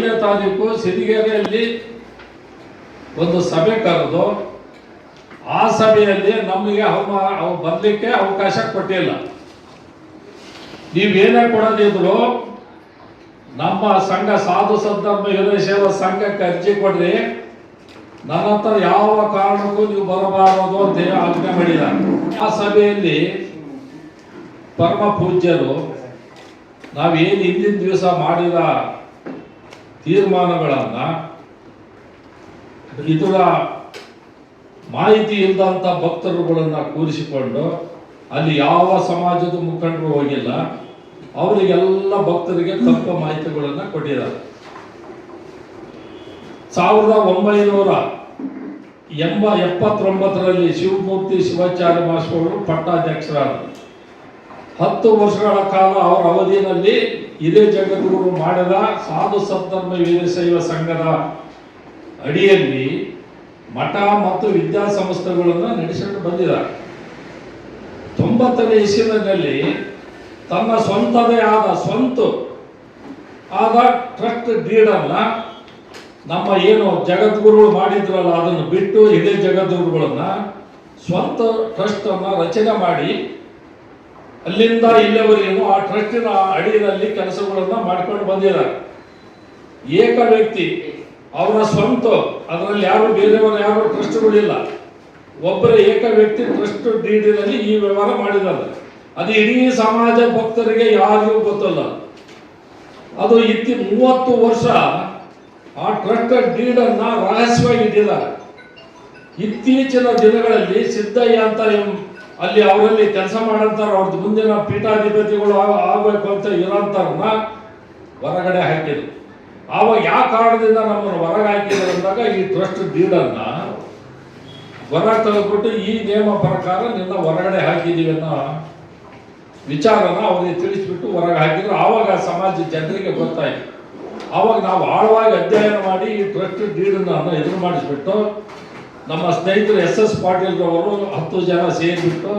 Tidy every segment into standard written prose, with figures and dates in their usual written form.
5ನೇ ತಾರೀಕು ಸಿರಿಗೆರೆಯಲ್ಲಿ ಒಂದು ಸಭೆ ಕರೆದು ಆ ಸಭೆಯಲ್ಲಿ ನಮಗೆ ಬರಲಿಕ್ಕೆ ಅವಕಾಶ ಕೊಟ್ಟಿಲ್ಲ. ನೀವೇನೇ ಕೊಡೋದಿದ್ರು ನಮ್ಮ ಸಂಘ ಸಾಧು ಸಂಧರ್ಮ ವೀರಶೈವ ಸಂಘಕ್ಕೆ ಅರ್ಜಿ ಕೊಡ್ರಿ, ನನ್ನ ಹತ್ರ ಯಾವ ಕಾರಣಕ್ಕೂ ನೀವು ಬರಬಾರದು ಅಂತ ಆಜ್ಞೆ ಮಾಡಿದ್ದಾರೆ. ಆ ಸಭೆಯಲ್ಲಿ ಪರಮ ಪೂಜ್ಯರು ನಾವೇನು ಹಿಂದಿನ ದಿವಸ ಮಾಡಿದ ತೀರ್ಮಾನಗಳನ್ನ ಇದರ ಮಾಹಿತಿ ಇಲ್ಲದಂತ ಭಕ್ತರುಗಳನ್ನ ಕೂರಿಸಿಕೊಂಡು ಅಲ್ಲಿ ಯಾವ ಸಮಾಜದ ಮುಖಂಡರು ಹೋಗಿಲ್ಲ, ಅವರಿಗೆಲ್ಲ ಭಕ್ತರಿಗೆ ತಪ್ಪು ಮಾಹಿತಿಗಳನ್ನ ಕೊಟ್ಟಿದ್ದಾರೆ. 1979ರಲ್ಲಿ ಶಿವಮೂರ್ತಿ ಶಿವಾಚಾರ್ಯ ಮಾಸ್ಟರ್ ಪಟ್ಟಾಧ್ಯಕ್ಷರಾದರು. 10 ವರ್ಷಗಳ ಕಾಲ ಅವರ ಅವಧಿಯಲ್ಲಿ ಇದೇ ಜಗದ್ಗುರು ಮಾಡಿದ ಸಾಧು ಸಂಧರ್ಮ ವೀರಶೈವ ಸಂಘದ ಅಡಿಯಲ್ಲಿ ಮಠ ಮತ್ತು ವಿದ್ಯಾಸಂಸ್ಥೆಗಳನ್ನು ನಡೆಸಿಕೊಂಡು ಬಂದಿದ್ದಾರೆ. 90ನೇ ಇಸ್ವಿನಲ್ಲಿ ತನ್ನ ಸ್ವಂತದೇ ಆದ ಟ್ರಸ್ಟ್ ಡೀಡನ್ನ ನಮ್ಮ ಏನು ಜಗದ್ಗುರುಗಳು ಮಾಡಿದ್ರಲ್ಲ ಅದನ್ನು ಬಿಟ್ಟು ಇದೇ ಜಗದ್ಗುರುಗಳನ್ನ ಸ್ವಂತ ಟ್ರಸ್ಟ್ ಅನ್ನ ರಚನೆ ಮಾಡಿ ಅಲ್ಲಿಂದ ಇಲ್ಲಿವರೆಗೂ ಆ ಟ್ರಸ್ಟಿನ ಅಡಿಯಲ್ಲಿ ಕೆಲಸಗಳನ್ನ ಮಾಡ್ಕೊಂಡು ಬಂದಿದ್ದಾರೆ. ಏಕ ವ್ಯಕ್ತಿ ಅವರ ಸ್ವಂತ, ಅದರಲ್ಲಿ ಯಾರು ಬೇರೆಯವರು ಯಾರು ಟ್ರಸ್ಟ್ಗಳಿಲ್ಲ, ಒಬ್ಬರ ಏಕ ವ್ಯಕ್ತಿ ಟ್ರಸ್ಟ್ ಡೀಡಿನಲ್ಲಿ ಈ ವ್ಯವಹಾರ ಮಾಡಿದ್ದಾರೆ. ಅದು ಇಡೀ ಸಮಾಜ ಭಕ್ತರಿಗೆ ಯಾರಿಗೂ ಗೊತ್ತಲ್ಲ. ಅದು 30 ವರ್ಷ ಆ ಟ್ರಸ್ಟ್ ಡೀಡನ್ನ ರಹಸ್ಯವಾಗಿ ಇಟ್ಟಿದ್ದಾರೆ. ಇತ್ತೀಚಿನ ದಿನಗಳಲ್ಲಿ ಸಿದ್ದಯ್ಯ ಅಂತ ಅಲ್ಲಿ ಅವರಲ್ಲಿ ಕೆಲಸ ಮಾಡಂತಾರ, ಅವ್ರದ್ದು ಮುಂದಿನ ಪೀಠಾಧಿಪತಿಗಳು ಆಗಬೇಕು ಅಂತ ಇರೋಂಥವ್ರನ್ನ ಹೊರಗಡೆ ಹಾಕಿದ್ರು. ಆವಾಗ ಯಾವ ಕಾರಣದಿಂದ ನಮ್ಮನ್ನು ಹೊರಗೆ ಹಾಕಿದ್ರು ಅಂದಾಗ ಈ ಟ್ರಸ್ಟ್ ಡೀಡನ್ನ ಹೊರ ತೆಗೆದ್ಬಿಟ್ಟು ಈ ನಿಯಮ ಪ್ರಕಾರ ನಿನ್ನ ಹೊರಗಡೆ ಹಾಕಿದೀವಿ ಅನ್ನೋ ವಿಚಾರನ ಅವ್ರಿಗೆ ತಿಳಿಸ್ಬಿಟ್ಟು ಹೊರಗೆ ಹಾಕಿದ್ರು. ಆವಾಗ ಸಮಾಜ ಜನರಿಗೆ ಗೊತ್ತಾಯ್ತು. ಆವಾಗ ನಾವು ಆಳವಾಗಿ ಅಧ್ಯಯನ ಮಾಡಿ ಈ ಟ್ರಸ್ಟ್ ಡೀಡನ್ನ ಎದುರು ಮಾಡಿಸ್ಬಿಟ್ಟು ನಮ್ಮ ಸ್ನೇಹಿತರು SS ಪಾಟೀಲ್ ರವರು 10 ಜನ ಸೇರಿಬಿಟ್ಟು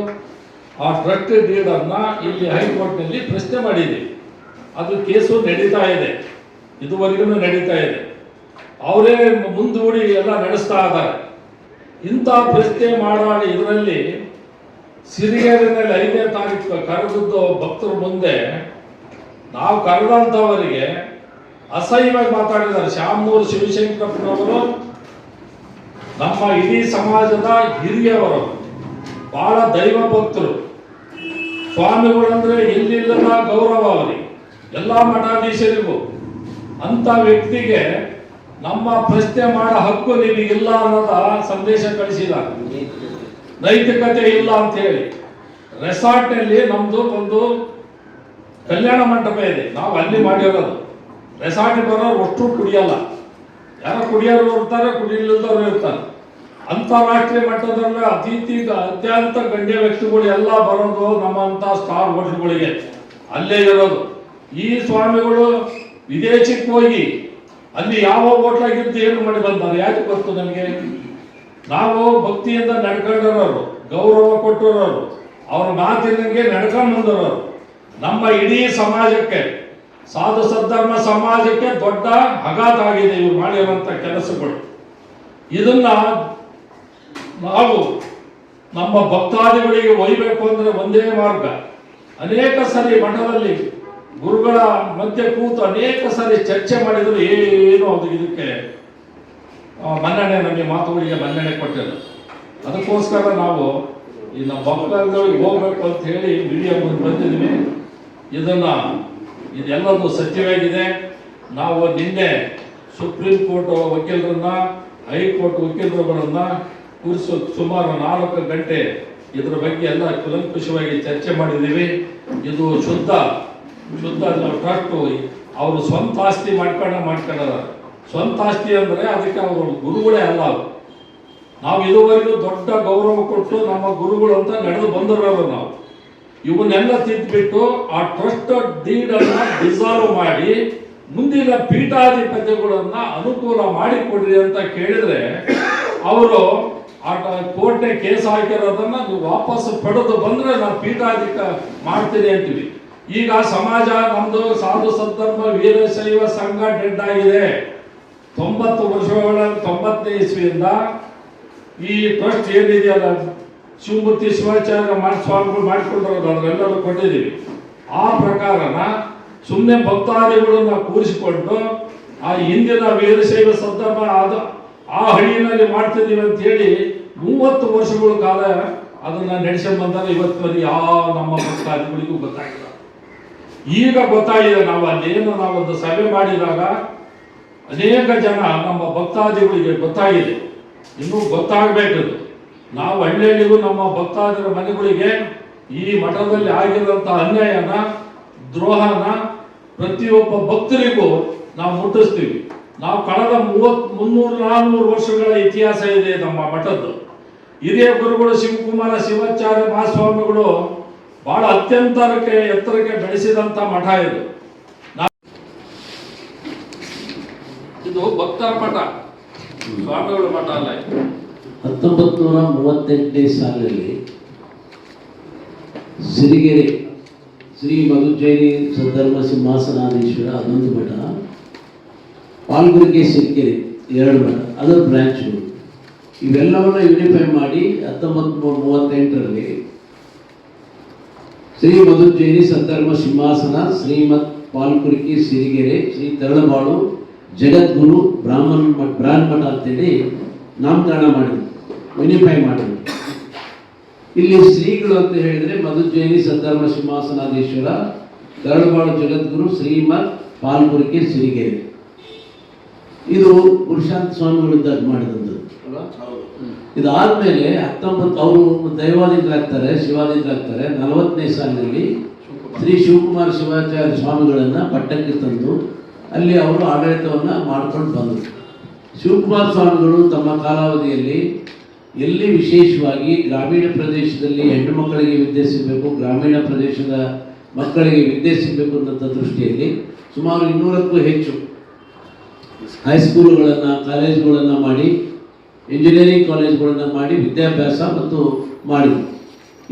ಆ ಟ್ರಸ್ಟ್ ಡೀಡನ್ನ ಇಲ್ಲಿ ಹೈಕೋರ್ಟ್ನಲ್ಲಿ ಪ್ರಶ್ನೆ ಮಾಡಿದ್ದೀವಿ. ಅದು ಕೇಸು ನಡೀತಾ ಇದೆ, ಇದುವರೆಗೂ ನಡೀತಾ ಇದೆ. ಅವರೇ ಮುಂದೂಡಿ ಎಲ್ಲ ನಡೆಸ್ತಾ ಇದ್ದಾರೆ. ಇಂಥ ಪ್ರಶ್ನೆ ಮಾಡುವಾಗ ಇದರಲ್ಲಿ ಸಿರಿಗೆರೆಯಲ್ಲಿ 5ನೇ ತಾರೀಕು ಕರೆದದ್ದು ಭಕ್ತರ ಮುಂದೆ ನಾವು ಕರೆದಂಥವರಿಗೆ ಅಸಹ್ಯವಾಗಿ ಮಾತಾಡಿದ್ದಾರೆ. ಶಾಮನೂರು ಶಿವಶಂಕರಪ್ಪನವರು ನಮ್ಮ ಇಡೀ ಸಮಾಜದ ಹಿರಿಯವರು, ಬಹಳ ದೈವ ಭಕ್ತರು, ಸ್ವಾಮಿಗಳಂದ್ರೆ ಎಲ್ಲಿಲ್ಲದ ಗೌರವ ಅವರಿಗೆ, ಎಲ್ಲ ಮಠಾಧೀಶರಿಗೂ. ಅಂತ ವ್ಯಕ್ತಿಗೆ ನಮ್ಮ ಪ್ರಶ್ನೆ ಮಾಡೋ ಹಕ್ಕು ನಿಮಗಿಲ್ಲ ಅನ್ನೋದ ಸಂದೇಶ ಕಳಿಸಿದ್ದಾರೆ. ನೈತಿಕತೆ ಇಲ್ಲ ಅಂತ ಹೇಳಿ ರೆಸಾರ್ಟ್ನಲ್ಲಿ ನಮ್ದು ಒಂದು ಕಲ್ಯಾಣ ಮಂಟಪ ಇದೆ, ನಾವು ಅಲ್ಲಿ ಮಾಡಿರೋದು. ರೆಸಾರ್ಟ್ ಬರೋರು ಒಟ್ಟು ಕುಡಿಯಲ್ಲ, ಯಾರೋ ಕುಡಿಯೋರು ಇರ್ತಾರೆ, ಕುಡಿಯಲಿಲ್ಲದವ್ರು ಇರ್ತಾರೆ. ಅಂತಾರಾಷ್ಟ್ರೀಯ ಮಟ್ಟದಲ್ಲಿ ಅತ್ಯಂತ ಗಣ್ಯ ವ್ಯಕ್ತಿಗಳು ಎಲ್ಲ ಬರೋದು ನಮ್ಮಂತ ಸ್ಟಾರ್ ಹೋಟೆಲ್ಗಳಿಗೆ, ಅಲ್ಲೇ ಇರೋದು. ಈ ಸ್ವಾಮಿಗಳು ವಿದೇಶಕ್ಕೆ ಹೋಗಿ ಅಲ್ಲಿ ಯಾವ ಹೋಟ್ಲಾಗಿದ್ದು ಏನು ಮಾಡಿ ಬಂದಾರೆ ಯಾಕೆ ಗೊತ್ತು ನಮಗೆ? ನಾವು ಭಕ್ತಿಯಿಂದ ನಡ್ಕೊಂಡಿರೋರು, ಗೌರವ ಕೊಟ್ಟಿರೋರು, ಅವ್ರ ಮಾತಿನಂಗೆ ನಡ್ಕೊಂಡು ಬಂದಿರೋರು. ನಮ್ಮ ಇಡೀ ಸಮಾಜಕ್ಕೆ, ಸಾಧು ಸದ್ಧರ್ಮ ಸಮಾಜಕ್ಕೆ ದೊಡ್ಡ ಆಘಾತ ಆಗಿದೆ ಇವ್ರು ಮಾಡಿರುವಂತ ಕೆಲಸಗಳು. ಇದನ್ನ ನಾವು ನಮ್ಮ ಭಕ್ತಾದಿಗಳಿಗೆ ಒಯ್ಯಬೇಕು ಅಂದ್ರೆ ಒಂದೇ ಮಾರ್ಗ. ಅನೇಕ ಸರಿ ಮಠದಲ್ಲಿ ಗುರುಗಳ ಮಧ್ಯೆ ಕೂತು ಅನೇಕ ಸಾರಿ ಚರ್ಚೆ ಮಾಡಿದ್ರು, ಏನು ಅದು ಇದಕ್ಕೆ ಮನ್ನಣೆ, ನಮಗೆ ಮಾತುಗಳಿಗೆ ಮನ್ನಣೆ ಕೊಟ್ಟಿಲ್ಲ. ಅದಕ್ಕೋಸ್ಕರ ನಾವು ಈ ನಮ್ಮ ಭಕ್ತಾದಿಗಳಿಗೆ ಹೋಗ್ಬೇಕು ಅಂತ ಹೇಳಿ ಮೀಡಿಯಾ ಮುಂದೆ ಬಂದಿದ್ದೀವಿ. ಇದೆಲ್ಲದು ಸತ್ಯವಾಗಿದೆ. ನಾವು ನಿನ್ನೆ ಸುಪ್ರೀಂ ಕೋರ್ಟ್ ವಕೀಲರನ್ನ, ಹೈಕೋರ್ಟ್ ವಕೀಲರುಗಳನ್ನ ಕೂರಿಸಿ ಸುಮಾರು 4 ಗಂಟೆ ಇದರ ಬಗ್ಗೆ ಎಲ್ಲ ಕುಲಂಕುಷವಾಗಿ ಚರ್ಚೆ ಮಾಡಿದ್ದೀವಿ. ಇದು ಶುದ್ಧ ಟ್ರಸ್ಟ್ ಅವರು ಸ್ವಂತ ಆಸ್ತಿ ಮಾಡ್ಕೊಂಡಾರ. ಸ್ವಂತ ಆಸ್ತಿ ಅಂದ್ರೆ ಅದಕ್ಕೆ ಅವರು ಗುರುಗಳೇ ಅಲ್ಲ. ನಾವು ಇದುವರೆಗೂ ದೊಡ್ಡ ಗೌರವ ಕೊಟ್ಟು ನಮ್ಮ ಗುರುಗಳು ಅಂತ ನಡೆದು ಬಂದಿರೋರು ನಾವು. ಇವನ್ನೆಲ್ಲ ತಿದ್ದುಬಿಟ್ಟು ಆ ಟ್ರಸ್ಟ್ ಡೀಡ್ ಅನ್ನ ಡಿಸಾಲ್ವ್ ಮಾಡಿ ಮುಂದಿನ ಪೀಠಾಧಿಪತಿಗಳನ್ನ ಅನುಕೂಲ ಮಾಡಿಕೊಡ್ರಿ ಅಂತ ಕೇಳಿದ್ರೆ ಅವರು ಆ ಕೋರ್ಟ್ಗೆ ಕೇಸ್ ಹಾಕಿರೋದನ್ನ ನೀವು ವಾಪಸ್ ಪಡೆದು ಬಂದ್ರೆ ನಾನು ಪೀಠಾಧಿಕ ಮಾಡ್ತೀನಿ ಅಂತೀವಿ. ಈಗ ಸಮಾಜ ನಮ್ದು ಸಾಧು ಸಂದರ್ಭ ವೀರಶೈವ ಸಂಘ ಡೆಡ್ ಆಗಿದೆ. 90 ವರ್ಷಗಳ 90ನೇ ಇಸ್ವಿಯಿಂದ ಈ ಟ್ರಸ್ಟ್ ಏನಿದೆಯಲ್ಲ, ಶಿವಮೂರ್ತಿ ಶಿವಾಚಾರ್ಯ ಸ್ವಾಮಿಗಳು ಮಾಡಿಕೊಂಡಿರೋದು ಅದರೆಲ್ಲರೂ ಕೊಟ್ಟಿದ್ದೀವಿ. ಆ ಪ್ರಕಾರನ ಸುಮ್ಮನೆ ಭಕ್ತಾದಿಗಳನ್ನ ಕೂರಿಸಿಕೊಂಡು ಆ ಹಿಂದಿನ ವೀರಶೈವ ಸಂದರ್ಭ ಆ ಹಳ್ಳಿನಲ್ಲಿ ಮಾಡ್ತಿದ್ದೀವಿ ಅಂತ ಹೇಳಿ 30 ವರ್ಷಗಳ ಕಾಲ ಅದನ್ನ ನಡೆಸಿ ಬಂದಾಗ ಇವತ್ತಿನ ಯಾವ ನಮ್ಮ ಭಕ್ತಾದಿಗಳಿಗೂ ಗೊತ್ತಾಗಿಲ್ಲ. ಈಗ ಗೊತ್ತಾಗಿದೆ. ನಾವು ಅಲ್ಲೇನು ನಾವೊಂದು ಸಭೆ ಮಾಡಿದಾಗ ಅನೇಕ ಜನ ನಮ್ಮ ಭಕ್ತಾದಿಗಳಿಗೆ ಗೊತ್ತಾಗಿದೆ. ಇನ್ನೂ ಗೊತ್ತಾಗಬೇಕದು. ನಾವು ಹಳ್ಳಿಗೂ ನಮ್ಮ ಭಕ್ತಾದಿಗಳ ಮನೆಗಳಿಗೆ ಈ ಮಠದಲ್ಲಿ ಆಗಿರುವಂಥ ಅನ್ಯಾಯನ, ದ್ರೋಹನ ಪ್ರತಿಯೊಬ್ಬ ಭಕ್ತರಿಗೂ ನಾವು ಮುಟ್ಟಿಸ್ತೀವಿ. ನಾವು ಕಳೆದ 300-400 ವರ್ಷಗಳ ಇತಿಹಾಸ ಇದೆ ನಮ್ಮ ಮಠದ್ದು. ಹಿರಿಯ ಗುರುಗಳು ಶಿವಕುಮಾರ ಶಿವಾಚಾರ್ಯ ಮಹಾಸ್ವಾಮಿಗಳು ಬಹಳ ಎತ್ತರಕ್ಕೆ ಬೆಳೆಸಿದಂತ ಮಠ ಇದು. ಇದು ಭಕ್ತರ ಮಠ, ಸ್ವಾಮಿಗಳ ಮಠ ಅಲ್ಲ. 1938ನೇ ಸಾಲಿನಲ್ಲಿ ಸಿರಿಗೆರೆ ಶ್ರೀ ಮಧುಚೈನಿ ಸದ್ಧರ್ಮ ಸಿಂಹಾಸನಾಧೀಶ್ವರ ಅದೊಂದು ಮಠ, ಪಾಲ್ಗುರಿಕೆ ಸಿರಿಗೆರೆ 2 ಮಠ, ಅದರ ಬ್ರಾಂಚ್ಗಳು. ಇವೆಲ್ಲವನ್ನ ಯೂನಿಫೈ ಮಾಡಿ 1938ರಲ್ಲಿ ಶ್ರೀ ಮಧುಚೈನಿ ಸದ್ಧರ್ಮ ಸಿಂಹಾಸನ ಶ್ರೀಮತ್ ಪಾಲ್ಕುರಿಕಿ ಸಿರಿಗೆರೆ ಶ್ರೀ ತರಳಬಾಳು ಜಗದ್ಗುರು ಬ್ರಾಹ್ಮಣ ಮಠ ಅಂತೇಳಿ ನಾಮಕರಣ ಮಾಡಿದ್ರು, ಯೂನಿಫೈ ಮಾಡಿದ್ರು. ಇಲ್ಲಿ ಶ್ರೀಗಳು ಅಂತ ಹೇಳಿದ್ರೆ ಮಧುಚೈನಿ ಸದ್ಧರ್ಮ ಸಿಂಹಾಸನಾಧೀಶ್ವರ ತರಳಬಾಳು ಜಗದ್ಗುರು ಶ್ರೀಮತ್ ಪಾಲ್ಕುರಿಕಿ ಸಿರಿಗೆರೆ. ಇದು ಪುರುಷಾಂತ ಸ್ವಾಮಿಗಳಿದ್ದಾಗ ಮಾಡಿದಂಥದ್ದು. ಇದಾದ್ಮೇಲೆ 19 ಅವರು ದೈವಾಧೀನರಾಗ್ತಾರೆ, ಶಿವಾಧೀನರಾಗ್ತಾರೆ. 40ನೇ ಸಾಲಿನಲ್ಲಿ ಶ್ರೀ ಶಿವಕುಮಾರ ಶಿವಾಚಾರ್ಯ ಸ್ವಾಮಿಗಳನ್ನ ಪಟ್ಟಕ್ಕೆ ತಂದು ಅಲ್ಲಿ ಅವರು ಆಡಳಿತವನ್ನ ಮಾಡ್ಕೊಂಡು ಬಂದರು. ಶಿವಕುಮಾರ ಸ್ವಾಮಿಗಳು ತಮ್ಮ ಕಾಲಾವಧಿಯಲ್ಲಿ ಎಲ್ಲಿ ವಿಶೇಷವಾಗಿ ಗ್ರಾಮೀಣ ಪ್ರದೇಶದಲ್ಲಿ ಹೆಣ್ಣು ಮಕ್ಕಳಿಗೆ ವಿದ್ಯೆ ಸಿಗಬೇಕು, ಗ್ರಾಮೀಣ ಪ್ರದೇಶದ ಮಕ್ಕಳಿಗೆ ವಿದ್ಯೆ ಸಿಗಬೇಕು ಅನ್ನೋ ದೃಷ್ಟಿಯಲ್ಲಿ ಸುಮಾರು 200ಕ್ಕೂ ಹೆಚ್ಚು ಹೈಸ್ಕೂಲ್ಗಳನ್ನು, ಕಾಲೇಜುಗಳನ್ನು ಮಾಡಿ, ಇಂಜಿನಿಯರಿಂಗ್ ಕಾಲೇಜುಗಳನ್ನು ಮಾಡಿ ವಿದ್ಯಾಭ್ಯಾಸ ಮತ್ತು ಮಾಡಿದರು.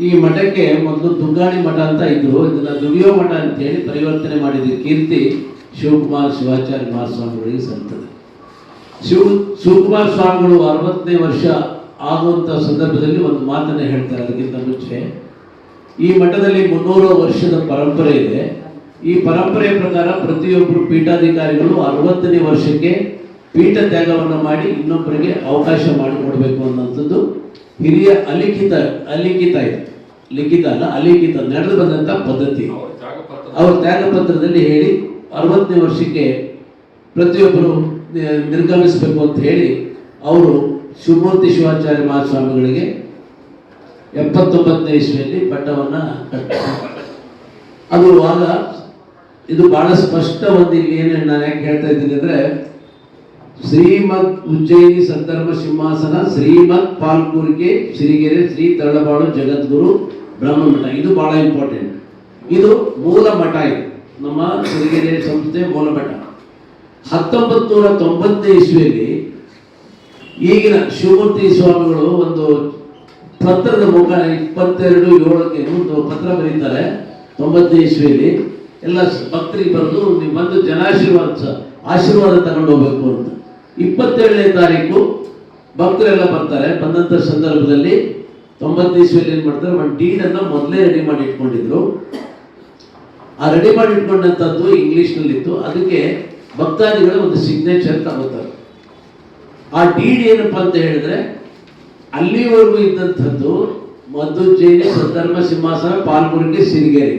ಈ ಮಠಕ್ಕೆ ಮೊದಲು ದುಗ್ಗಾಣಿ ಮಠ ಅಂತ ಇದ್ದರು. ಇದನ್ನು ದುಡಿಯೋ ಮಠ ಅಂತೇಳಿ ಪರಿವರ್ತನೆ ಮಾಡಿದ ಕೀರ್ತಿ ಶಿವಕುಮಾರ ಶಿವಾಚಾರ್ಯ ಮಹಾಸ್ವಾಮಿಗಳಿಗೆ ಸಲ್ತದೆ. ಶಿವಕುಮಾರ ಸ್ವಾಮಿಗಳು 60ನೇ ವರ್ಷ ಆಗುವಂಥ ಸಂದರ್ಭದಲ್ಲಿ ಒಂದು ಮಾತನ್ನೇ ಹೇಳ್ತಾರೆ. ಅದಕ್ಕಿಂತ ಮುಂಚೆ ಈ ಮಠದಲ್ಲಿ 300 ವರ್ಷದ ಪರಂಪರೆ ಇದೆ. ಈ ಪರಂಪರೆಯ ಪ್ರಕಾರ ಪ್ರತಿಯೊಬ್ಬರು ಪೀಠಾಧಿಕಾರಿಗಳು 60ನೇ ವರ್ಷಕ್ಕೆ ಪೀಠ ತ್ಯಾಗವನ್ನು ಮಾಡಿ ಇನ್ನೊಬ್ಬರಿಗೆ ಅವಕಾಶ ಮಾಡಿಕೊಡ್ಬೇಕು ಅನ್ನೋಂಥದ್ದು ಹಿರಿಯ ಅಲಿಖಿತ ನಡೆದು ಬಂದಂಥ ಪದ್ಧತಿ. ಅವ್ರ ತ್ಯಾಗ ಪತ್ರದಲ್ಲಿ ಹೇಳಿ 60ನೇ ವರ್ಷಕ್ಕೆ ಪ್ರತಿಯೊಬ್ಬರು ನಿರ್ಗಮಿಸಬೇಕು ಅಂತ ಹೇಳಿ ಅವರು ಶಿವಮೂರ್ತಿ ಶಿವಾಚಾರ್ಯ ಮಹಾಸ್ವಾಮಿಗಳಿಗೆ 79ನೇ ಇಸ್ವಿಯಲ್ಲಿ ಪಟ್ಟವನ್ನು ಕಟ್ತಾರೆ. ಅದು ಆಗ ಇದು ಬಹಳ ಸ್ಪಷ್ಟ ಒಂದು ಇಲ್ಲಿ ಏನು ನಾನು ಯಾಕೆ ಹೇಳ್ತಾ ಇದ್ದೀನಿ ಅಂದರೆ, ಶ್ರೀಮದ್ ಉಜ್ಜಯಿನಿ ಸದ್ಧರ್ಮ ಸಿಂಹಾಸನ ಶ್ರೀಮದ್ ಪಾಲ್ಕುರಿಕೆ ಸಿರಿಗೆರೆ ಶ್ರೀ ತರಳಬಾಳು ಜಗದ್ಗುರು ಬ್ರಹ್ಮ ಮಠ. ಇದು ಬಹಳ ಇಂಪಾರ್ಟೆಂಟ್. ಇದು ಮೂಲ ಮಠ. ಇದು ನಮ್ಮ ಸಿರಿಗೆರೆ ಸಂಸ್ಥೆ ಮೂಲ ಮಠ. 1990ನೇ ಇಸ್ವಿಯಲ್ಲಿ ಈಗಿನ ಶಿವಮೂರ್ತಿ ಸ್ವಾಮಿಗಳು ಒಂದು ಪತ್ರದ ಮುಖ 22/7ಕ್ಕೆ ಒಂದು ಪತ್ರ ಬರೀತಾರೆ. 90ನೇ ಇಸ್ವಿಯಲ್ಲಿ ಎಲ್ಲ ಭಕ್ತರಿಗೆ ಬರೆದು ನೀವು ಬಂದು ಆಶೀರ್ವಾದ ತಗೊಂಡು ಹೋಗ್ಬೇಕು ಅಂತ. 27ನೇ ತಾರೀಕು ಭಕ್ತರೆಲ್ಲ ಬರ್ತಾರೆ. ಬಂದಂಥ ಸಂದರ್ಭದಲ್ಲಿ 90ನೇ ಇಸ್ವಿಯಲ್ಲಿ ಏನು ಮಾಡ್ತಾರೆ, ಒಂದು ಡೀಡನ್ನು ಮೊದಲೇ ರೆಡಿ ಮಾಡಿ ಇಟ್ಕೊಂಡಿದ್ರು. ಆ ರೆಡಿ ಮಾಡಿ ಇಟ್ಕೊಂಡಂಥದ್ದು ಇಂಗ್ಲೀಷ್ನಲ್ಲಿತ್ತು. ಅದಕ್ಕೆ ಭಕ್ತಾದಿಗಳು ಒಂದು ಸಿಗ್ನೇಚರ್ ತಗೋತಾರೆ. ಆ ಡೀಡ್ ಏನಪ್ಪ ಅಂತ ಹೇಳಿದ್ರೆ, ಅಲ್ಲಿವರೆಗೂ ಇದ್ದಂಥದ್ದು ಮಧುಚೈನಿ ಸದ್ಧರ್ಮ ಸಿಂಹಾಸನ ಪಾಲ್ಕುರಿಕೆ ಸಿರಿಗೆರೆ.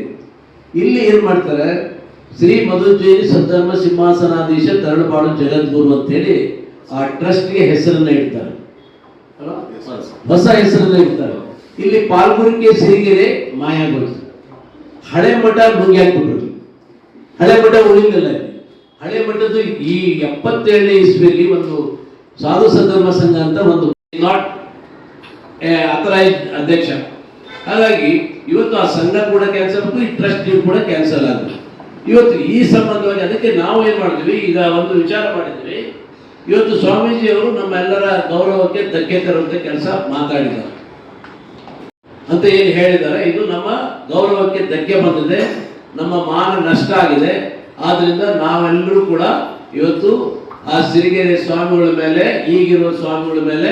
ಇಲ್ಲಿ ಏನು ಮಾಡ್ತಾರೆ, ಶ್ರೀ ಮಧುಚೈನಿ ಸದ್ಧರ್ಮ ಸಿಂಹಾಸನಾಧೀಶ ತರಳಬಾಳು ಜಗದ್ಗುರು ಅಂತೇಳಿ ಆ ಟ್ರಸ್ಟ್ಗೆ ಹೆಸರನ್ನ ಇಡ್ತಾರೆ, ಹೊಸ ಹೆಸರನ್ನ ಇಡ್ತಾರೆ. ಇಲ್ಲಿ ಪಾಲ್ಕುರಿಕೆ ಸಿರಿಗೆರೆ ಮಾಯಾಗೋಯ್ತು. ಹಳೆ ಮಠ ನುಂಗಿ ಹಾಕ್ಬಿಟ್ರು. ಹಳೆ ಮಠ ಉಳಿಲಿಲ್ಲ. ಹಳೆ ಮಠದ್ದು ಈ 77ನೇ ಇಸ್ವಿಯಲ್ಲಿ ಒಂದು ಸಾಧು ಸದ್ಧರ್ಮ ಸಂಘ ಅಂತ ಒಂದು ನಾಟ್ ಅಥರೈಸ್ಡ್ ಅಧ್ಯಕ್ಷ. ಹಾಗಾಗಿ ಇವತ್ತು ಆ ಸಂಘ ಕೂಡ ಕ್ಯಾನ್ಸಲ್ ಆಗುತ್ತೆ, ಈ ಟ್ರಸ್ಟ್ ಕೂಡ ಕ್ಯಾನ್ಸಲ್ ಆಗುತ್ತೆ. ಇವತ್ತು ಈ ಸಂಬಂಧವಾಗಿ ಅದಕ್ಕೆ ನಾವು ಏನು ಮಾಡಿದ್ವಿ, ಈಗ ಒಂದು ವಿಚಾರ ಮಾಡಿದ್ವಿ. ಇವತ್ತು ಸ್ವಾಮೀಜಿಯವರು ನಮ್ಮೆಲ್ಲರ ಗೌರವಕ್ಕೆ ಧಕ್ಕೆ ತರುವಂತ ಕೆಲಸ ಮಾತಾಡಿದ್ದಾರೆ ಅಂತ ಏನು ಹೇಳಿದ್ದಾರೆ. ಇದು ನಮ್ಮ ಗೌರವಕ್ಕೆ ಧಕ್ಕೆ ಬಂದಿದೆ. ನಮ್ಮ ಮಾನ ನಷ್ಟ ಆಗಿದೆ. ಆದ್ರಿಂದ ನಾವೆಲ್ಲರೂ ಕೂಡ ಇವತ್ತು ಆ ಸಿರಿಗೆರೆ ಸ್ವಾಮಿಗಳ ಮೇಲೆ, ಈಗಿರುವ ಸ್ವಾಮಿಗಳ ಮೇಲೆ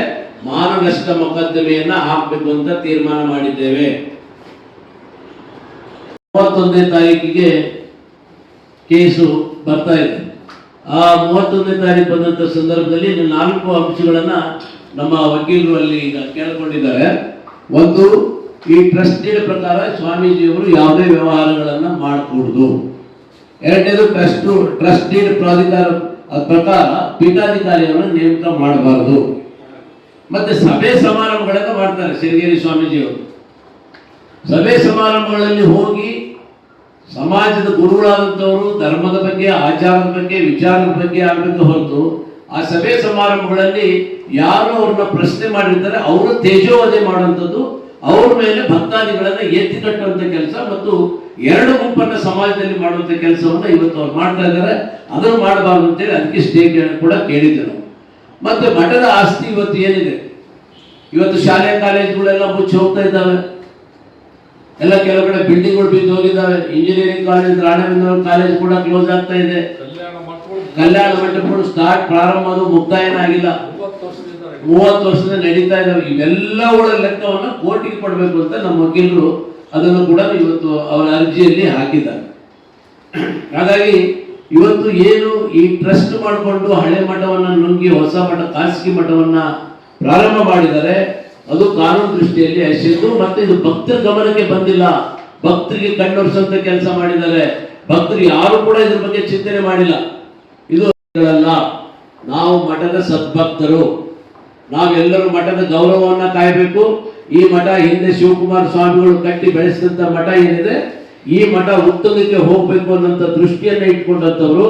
ಮಾನ ನಷ್ಟ ಮೊಕದ್ದಮೆಯನ್ನ ಹಾಕಬೇಕು ಅಂತ ತೀರ್ಮಾನ ಮಾಡಿದ್ದೇವೆ. 31ನೇ ತಾರೀಕಿಗೆ ಕೇಸು ಬರ್ತಾ ಇದೆ. ಆ 31ನೇ ತಾರೀಕು ಬಂದಂತ ಸಂದರ್ಭದಲ್ಲಿ 4 ಅಂಶಗಳನ್ನ ನಮ್ಮ ವಕೀಲರು ಅಲ್ಲಿ ಈಗ ಕೇಳ್ಕೊಂಡಿದ್ದಾರೆ. ಒಂದು, ಈ ಟ್ರಸ್ಟಿಯ ಪ್ರಕಾರ ಸ್ವಾಮೀಜಿಯವರು ಯಾವುದೇ ವ್ಯವಹಾರಗಳನ್ನ ಮಾಡಕೂಡದು. ಎರಡನೇದು, ಟ್ರಸ್ಟಿ ಪ್ರಾಧಿಕಾರ ಪ್ರಕಾರ ಪೀಠಾಧಿಕಾರಿಯನ್ನು ನೇಮಕ ಮಾಡಬಾರದು. ಮತ್ತೆ ಸಭೆ ಸಮಾರಂಭಗಳನ್ನ ಮಾಡ್ತಾರೆ ಸಿರಿಗೆರೆ ಸ್ವಾಮೀಜಿಯವರು. ಸಭೆ ಸಮಾರಂಭಗಳಲ್ಲಿ ಹೋಗಿ ಸಮಾಜದ ಗುರುಗಳಾದಂಥವರು ಧರ್ಮದ ಬಗ್ಗೆ, ಆಚಾರದ ಬಗ್ಗೆ, ವಿಚಾರದ ಬಗ್ಗೆ ಆಗಬೇಕು ಹೊರತು ಆ ಸಭೆ ಸಮಾರಂಭಗಳಲ್ಲಿ ಯಾರು ಅವ್ರನ್ನ ಪ್ರಶ್ನೆ ಮಾಡಿರ್ತಾರೆ ಅವರು ತೇಜೋವಧೆ ಮಾಡುವಂಥದ್ದು, ಅವ್ರ ಮೇಲೆ ಭಕ್ತಾದಿಗಳನ್ನ ಎತ್ತಿ ಕಟ್ಟುವಂತ ಕೆಲಸ ಮತ್ತು 2 ಗುಂಪನ್ನ ಸಮಾಜದಲ್ಲಿ ಮಾಡುವಂತ ಕೆಲಸವನ್ನ ಇವತ್ತು ಅವ್ರು ಮಾಡ್ತಾ ಇದ್ದಾರೆ. ಅದನ್ನು ಮಾಡಬಾರ್ದು ಅಂತೇಳಿ ಅದಕ್ಕೆ ಸ್ಟೇ ಕೂಡ ಕೇಳಿದ್ದೆ ನಾವು. ಮತ್ತೆ ಮಠದ ಆಸ್ತಿ ಇವತ್ತು ಏನಿದೆ, ಇವತ್ತು ಶಾಲೆ ಕಾಲೇಜುಗಳೆಲ್ಲ ಮುಚ್ಚಿ ಹೋಗ್ತಾ ಇದ್ದಾವೆ. ಎಲ್ಲ ಕೆಲವು ಕಡೆ ಬಿಲ್ಡಿಂಗ್ಗಳು ಬಿದ್ದು ಹೋಗಿದ್ದಾವೆ. ಇಂಜಿನಿಯರಿಂಗ್ ಕಾಲೇಜ್, ರಾಣೇಬೆನ್ನೂರು ಕಾಲೇಜ್ ಕೂಡ ಕ್ಲೋಸ್ ಆಗ್ತಾ ಇದೆ. ಕಲ್ಯಾಣ ಮಂಟಪಗಳು ಪ್ರಾರಂಭ ಅದು ಮುಕ್ತಾಯನ ಆಗಿಲ್ಲ. 30 ವರ್ಷದಿಂದ ನಡೀತಾ ಇದ್ದಾವೆ. ಇವೆಲ್ಲವುಗಳ ಲೆಕ್ಕವನ್ನ ಕೋರ್ಟಿಗೆ ಕೊಡಬೇಕು ಅಂತ ನಮ್ಮ ವಕೀಲರು ಅದನ್ನು ಕೂಡ ಇವತ್ತು ಅವರ ಅರ್ಜಿಯಲ್ಲಿ ಹಾಕಿದ್ದಾರೆ. ಹಾಗಾಗಿ ಇವತ್ತು ಏನು ಈ ಟ್ರಸ್ಟ್ ಮಾಡಿಕೊಂಡು ಹಳೆ ಮಠವನ್ನ ನುಂಗಿ ಹೊಸ ಮಠ, ಖಾಸಗಿ ಮಠವನ್ನ ಪ್ರಾರಂಭ ಮಾಡಿದ್ದಾರೆ, ಅದು ಕಾನೂನು ದೃಷ್ಟಿಯಲ್ಲಿ ಅಶಿದ್ದು. ಮತ್ತೆ ಇದು ಭಕ್ತರ ಗಮನಕ್ಕೆ ಬಂದಿಲ್ಲ. ಭಕ್ತರಿಗೆ ಕಣ್ಣೊರೆಸುವಂತ ಕೆಲಸ ಮಾಡಿದ್ದಾರೆ. ಭಕ್ತರು ಯಾರು ಕೂಡ ಇದ್ರ ಬಗ್ಗೆ ಚಿಂತನೆ ಮಾಡಿಲ್ಲ. ಇದು ನಾವು ಮಠದ ಸದ್ಭಕ್ತರು, ನಾವೆಲ್ಲರೂ ಮಠದ ಗೌರವವನ್ನ ಕಾಯಬೇಕು. ಈ ಮಠ ಹಿಂದೆ ಶಿವಕುಮಾರ ಸ್ವಾಮಿಗಳು ಕಟ್ಟಿ ಬೆಳೆಸಿದಂತ ಮಠ ಏನಿದೆ, ಈ ಮಠ ಉತ್ತಮಕ್ಕೆ ಹೋಗ್ಬೇಕು ಅನ್ನೋಂಥ ದೃಷ್ಟಿಯನ್ನ ಇಟ್ಕೊಂಡಂಥವ್ರು